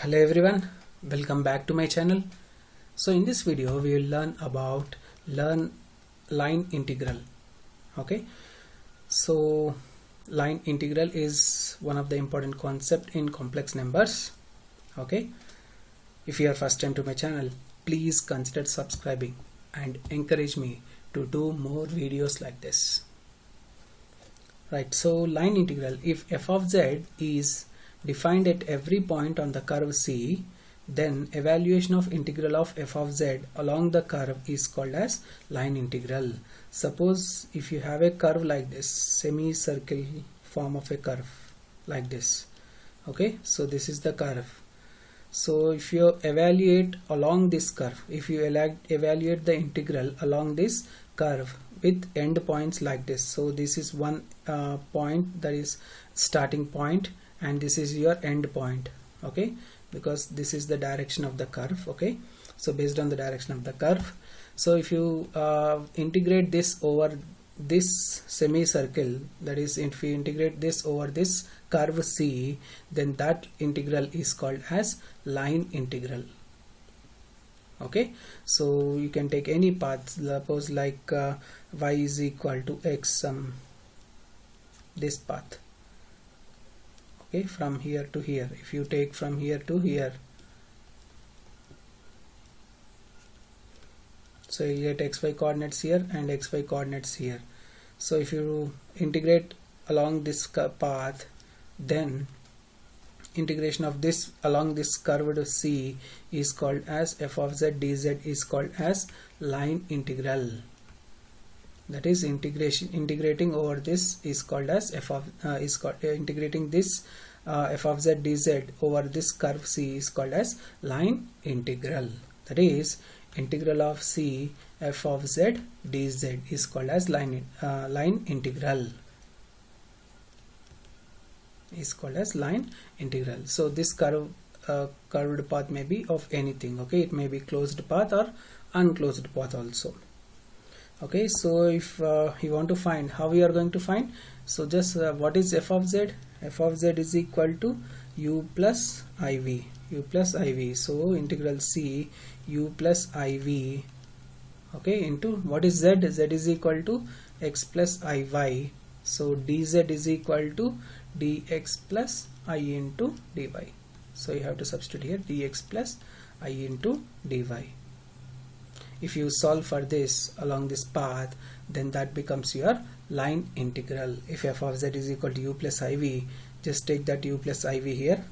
Hello everyone, welcome back to my channel. So in this video we will learn about line integral. Okay, so line integral is one of the important concept in complex numbers. Okay, if you are first time to my channel, please consider subscribing and encourage me to do more videos like this. Right, so line integral, if f of z is defined at every point on the curve C, then evaluation of integral of f of z along the curve is called as line integral. Suppose if you have a curve like this, semicircle form of a curve like this. Okay, so this is the curve. So if you evaluate along this curve, if you evaluate the integral along this curve with end points like this, so this is one point, that is starting point, and this is your end point. Okay, because this is the direction of the curve. Okay, so based on the direction of the curve, so if you integrate this over this semicircle, that is if you integrate this over this curve C, then that integral is called as line integral. Okay, so you can take any path, suppose like y is equal to x, this path. Okay, from here to here, if you take from here to here, so you get xy coordinates here and xy coordinates here. So if you integrate along this path, then integration of this along this curved C is called as f of z dz is called as line integral. That is integrating over this is called as integrating this f of z dz over this curve C is called as line integral. That is integral of C f of z dz is called as line integral. Is called as line integral. So this curved path may be of anything. Okay, it may be closed path or unclosed path also. Okay, so if you want to find, how we are going to find, so just what is f of z? F of z is equal to u plus iv, so integral C u plus iv, okay, into what is z? Z is equal to x plus iy, so dz is equal to dx plus I into dy. So you have to substitute here dx plus I into dy. If you solve for this along this path, then that becomes your line integral. If f of z is equal to u plus iv, just take that u plus iv here.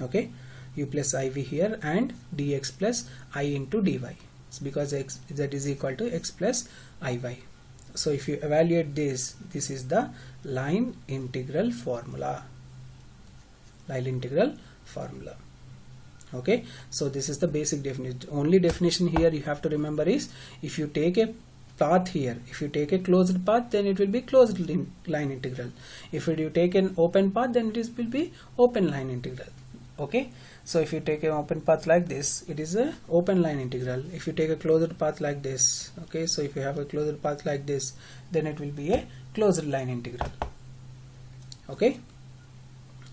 Okay, u plus iv here and dx plus I into dy. It's because z is equal to x plus iy. So if you evaluate this, this is the line integral formula. Okay, so this is the basic definition. Only definition here you have to remember is, if you take a path here, if you take a closed path, then it will be closed line integral. If you take an open path, then it will be open line integral. Okay, so if you take an open path like this, it is a open line integral. If you take a closed path like this, okay, so if you have a closed path like this, then it will be a closed line integral. Okay,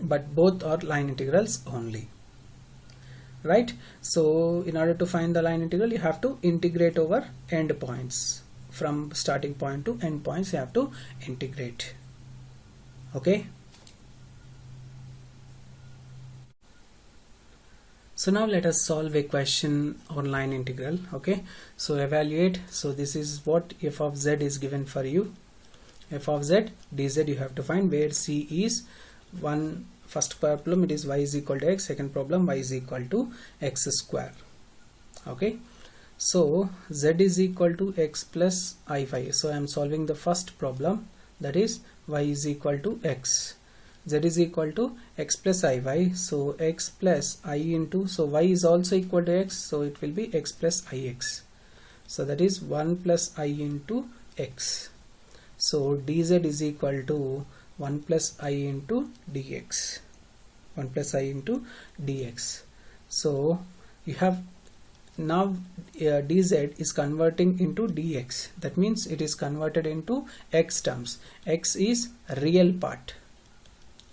but both are line integrals only, right? So in order to find the line integral, you have to integrate over end points. From starting point to end points you have to integrate. Okay, so now let us solve a question on line integral. Okay, so evaluate. So this is what f of z is given for you. F of z dz you have to find, where C is one. First problem it is y is equal to x, second problem y is equal to x square. Okay, so z is equal to x plus iy. So I am solving the first problem, that is y is equal to x, z is equal to x plus iy, so x plus I into, so y is also equal to x, so it will be x plus ix, so that is 1 plus I into x. So dz is equal to 1 plus I into dx, 1 plus I into dx. So you have now dz is converting into dx, that means it is converted into x terms. X is real part,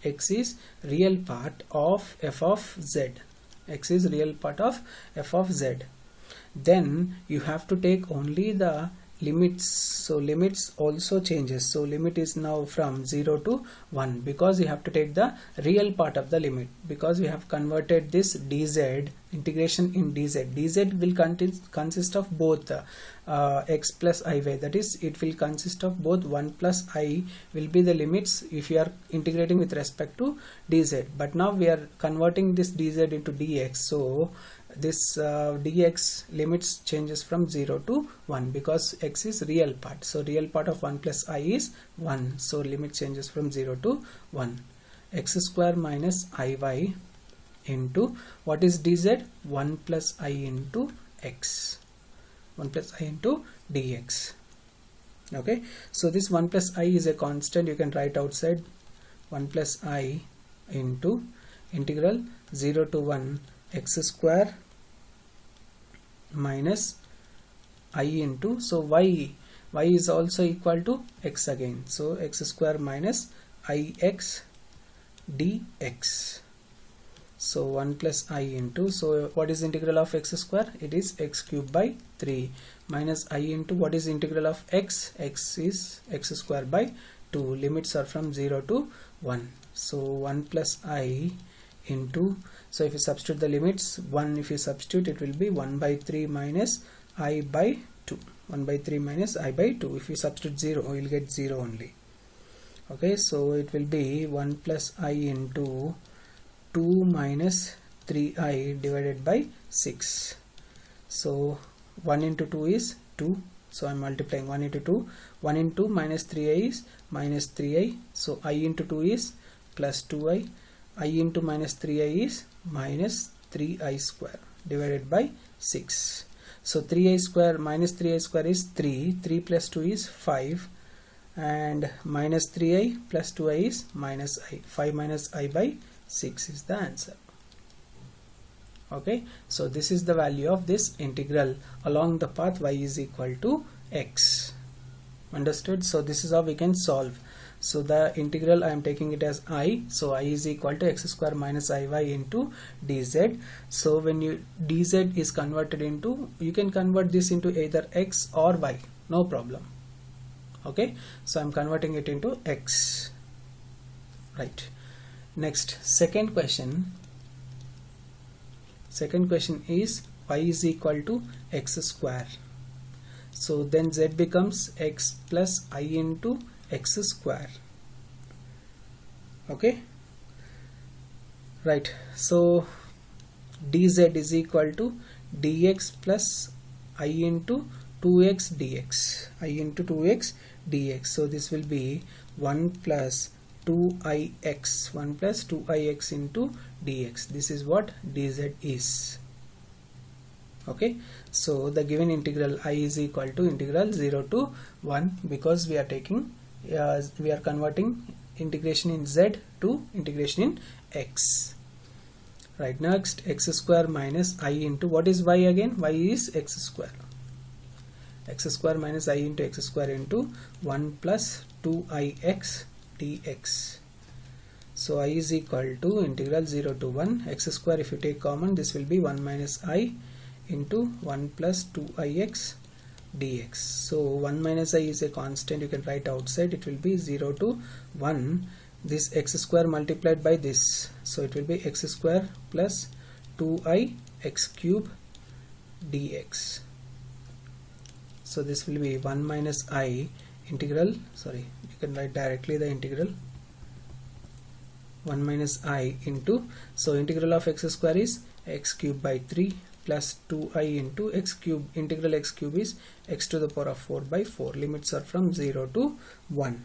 x is real part of f of z, x is real part of f of z. Then you have to take only the limits, so limits also changes. So limit is now from 0 to 1 because you have to take the real part of the limit, because we have converted this dz, integration in dz will consist of both x plus iy, that is it will consist of both 1 plus I will be the limits if you are integrating with respect to dz. But now we are converting this dz into dx, so this dx limits changes from 0 to 1 because x is real part. So real part of 1 plus I is 1, so limit changes from 0 to 1. X square minus iy into what is dz? 1 plus I into x, 1 plus I into dx. Okay, so this 1 plus I is a constant, you can write outside. 1 plus I into integral 0 to 1 x square minus I into, so y is also equal to x again, so x square minus ix dx. So 1 plus I into, so what is integral of x square? It is x cube by 3 minus I into what is integral of x? X is x square by 2. Limits are from 0 to 1. So 1 plus I into, so if you substitute the limits, 1 if you substitute, it will be 1 by 3 minus I by 2. 1 by 3 minus I by 2. If you substitute 0, you will get 0 only. Okay, so it will be 1 plus I into 2 minus 3i divided by 6. So 1 into 2 is 2, so I am multiplying 1 into 2. 1 into minus 3i is minus 3i, so I into 2 is plus 2i. I into minus 3i is minus 3i square divided by 6. So 3i square minus 3i square is 3. 3 plus 2 is 5. And minus 3i plus 2i is minus I. 5 minus I by 6 is the answer. Okay, so this is the value of this integral along the path y is equal to x. Understood? So this is how we can solve. So the integral I am taking it as I, so I is equal to x square minus iy into dz. So when you dz is converted into, you can convert this into either x or y, no problem. Okay, so I am converting it into x. Right. Next, second question. Second question is y is equal to x square. So then z becomes x plus I into x square. Okay, right. So dz is equal to dx plus I into 2x dx. I into 2x dx. So this will be 1 plus 2ix, 1 plus 2ix into dx. This is what dz is. Okay, so the given integral I is equal to integral 0 to 1, because we are taking we are converting integration in z to integration in x. Right, next x square minus I into what is y again? Y is x square. X square minus I into x square into 1 plus 2ix dx. So I is equal to integral 0 to 1 x square, if you take common, this will be 1 minus I into 1 plus 2ix dx. So 1 minus I is a constant, you can write outside. It will be 0 to 1, this x square multiplied by this, so it will be x square plus 2i x cube dx. So this will be 1 minus I integral, sorry, you can write directly the integral 1 minus I into, so integral of x square is x cube by 3 plus 2i into x cube. Integral x cube is x to the power of 4 by 4. Limits are from 0 to 1.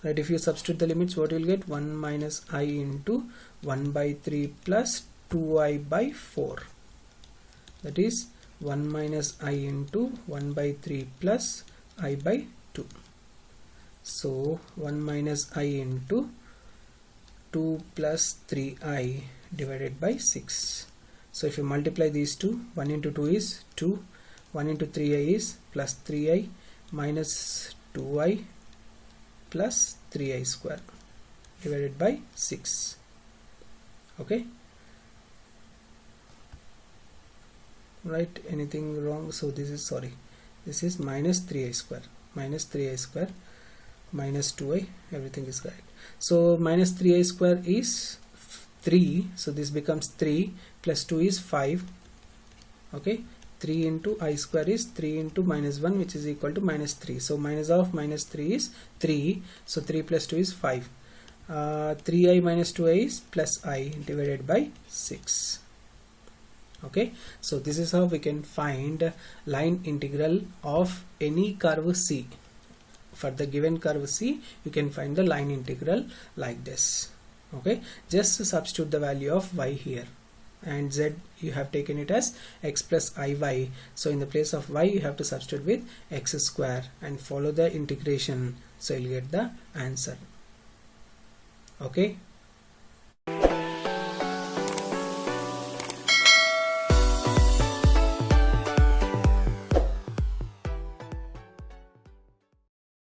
Right, if you substitute the limits, what you will get? 1 minus I into 1 by 3 plus 2i by 4. That is 1 minus I into 1 by 3 plus I by 2. So 1 minus I into 2 plus 3i divided by 6. So if you multiply these two, 1 into 2 is 2, 1 into 3i is plus 3i minus 2i plus 3i square divided by 6. Okay, write anything wrong. So this is, sorry, this is minus 3i square, minus 3i square minus 2i, everything is right. So minus 3i square is 3, so this becomes 3 plus 2 is 5. Okay, 3 into I square is 3 into minus 1, which is equal to minus 3. So minus of minus 3 is 3, so 3 plus 2 is 5. 3i minus 2i is plus I divided by 6. Okay, so this is how we can find line integral of any curve C. For the given curve C, you can find the line integral like this. Okay, just substitute the value of y here, and z you have taken it as x plus iy. So in the place of y, you have to substitute with x square and follow the integration, so you'll get the answer. Okay.